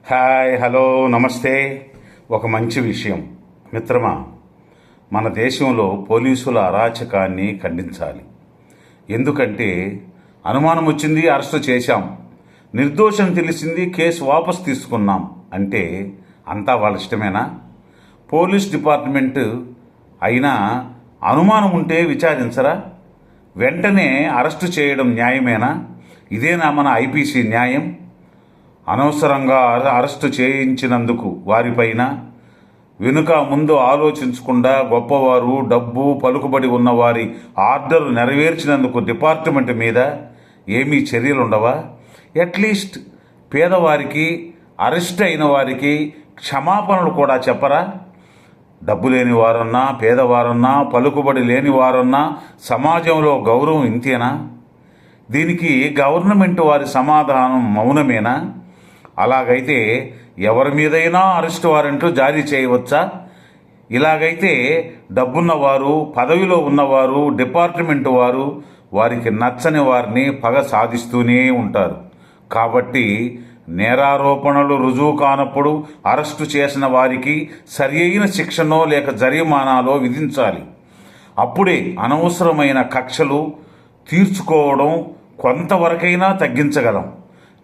Hi, hello, నమస్తే. ఒక మంచి విషయం మిత్రమా, మన దేశంలో పోలీసుల అరాచకాన్ని ఖండించాలి. ఎందుకంటే అనుమానం వచ్చింది, అరెస్టు చేశాం, నిర్దోషం తెలిసింది, కేసు వాపసు తీసుకున్నాం అంటే అంతా వాళ్ళ ఇష్టమేనా? పోలీస్ డిపార్ట్మెంట్ అయినా అనుమానం ఉంటే విచారించరా? వెంటనే అరెస్టు చేయడం న్యాయమేనా? ఇదేనా మన ఐపీసీ న్యాయం? అనవసరంగా అరెస్టు చేయించినందుకు వారిపైన వెనుక ముందు ఆలోచించకుండా గొప్పవారు, డబ్బు, పలుకుబడి ఉన్నవారి ఆర్డర్ నెరవేర్చినందుకు డిపార్ట్మెంట్ మీద ఏమీ చర్యలుండవా? అట్లీస్ట్ పేదవారికి, అరెస్ట్ అయిన వారికి క్షమాపణలు కూడా చెప్పరా? డబ్బు లేని వారన్నా, పేదవారన్నా, పలుకుబడి లేని వారన్నా సమాజంలో గౌరవం ఇంతేనా? దీనికి గవర్నమెంట్ వారి సమాధానం మౌనమేనా? అలాగైతే ఎవరి మీదైనా అరెస్ట్ వారెంట్లు జారీ చేయవచ్చా? ఇలాగైతే డబ్బున్నవారు, పదవిలో ఉన్నవారు, డిపార్ట్మెంట్ వారు వారికి నచ్చని వారిని పగ సాధిస్తూనే ఉంటారు. కాబట్టి నేరారోపణలు రుజువు కానప్పుడు అరెస్టు చేసిన వారికి సరి అయిన శిక్షనో లేక జరిమానాలో విధించాలి. అప్పుడే అనవసరమైన కక్షలు తీర్చుకోవడం కొంతవరకైనా తగ్గించగలం.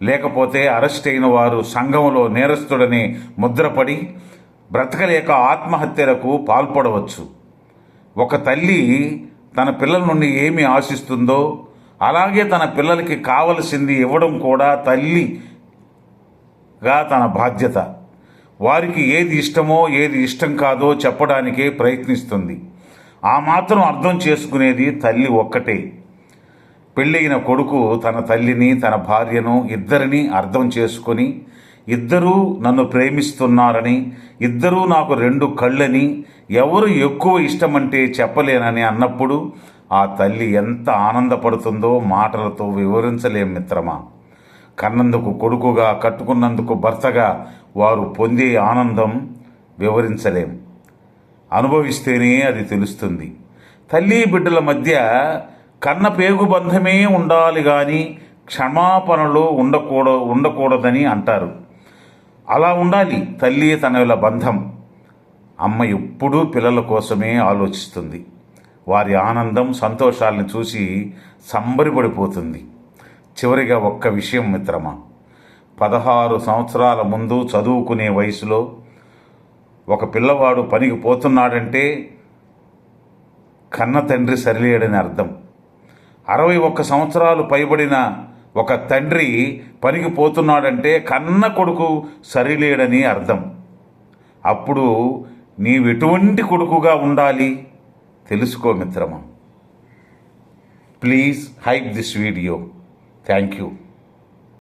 లేకపోతే అరెస్ట్ అయిన వారు సంఘంలో నేరస్తుడని ముద్రపడి బ్రతకలేక ఆత్మహత్యలకు పాల్పడవచ్చు. ఒక తల్లి తన పిల్లల నుండి ఏమి ఆశిస్తుందో అలాగే తన పిల్లలకి కావలసింది ఇవ్వడం కూడా తల్లిగా తన బాధ్యత. వారికి ఏది ఇష్టమో ఏది ఇష్టం కాదో చెప్పడానికే ప్రయత్నిస్తుంది. ఆ మాత్రం అర్థం చేసుకునేది తల్లి ఒక్కటే. పెళ్ళైన కొడుకు తన తల్లిని, తన భార్యను, ఇద్దరిని అర్థం చేసుకొని, ఇద్దరూ నన్ను ప్రేమిస్తున్నారని, ఇద్దరూ నాకు రెండు కళ్ళని, ఎవరు ఎక్కువ ఇష్టమంటే చెప్పలేనని అన్నప్పుడు ఆ తల్లి ఎంత ఆనందపడుతుందో మాటలతో వివరించలేం మిత్రమా. కన్నందుకు కొడుకుగా, కట్టుకున్నందుకు భర్తగా వారు పొందే ఆనందం వివరించలేం. అనుభవిస్తేనే అది తెలుస్తుంది. తల్లి బిడ్డల మధ్య కన్న పేగు బంధమే ఉండాలి కానీ క్షమాపణలు ఉండకూడదని అంటారు. అలా ఉండాలి తల్లి తనల బంధం. అమ్మ ఎప్పుడూ పిల్లల కోసమే ఆలోచిస్తుంది. వారి ఆనందం, సంతోషాలను చూసి సంబరపడిపోతుంది. చివరిగా ఒక్క విషయం మిత్రమా, 16 సంవత్సరాల ముందు చదువుకునే వయసులో ఒక పిల్లవాడు పనికి పోతున్నాడంటే కన్న తండ్రి సరిలేడని అర్థం. 61 సంవత్సరాలు పైబడిన ఒక తండ్రి పనికి పోతున్నాడంటే కన్న కొడుకు సరిలేడని అర్థం. అప్పుడు నీవెటువంటి కొడుకుగా ఉండాలి తెలుసుకో మిత్రమా. Please hype this video. Thank you.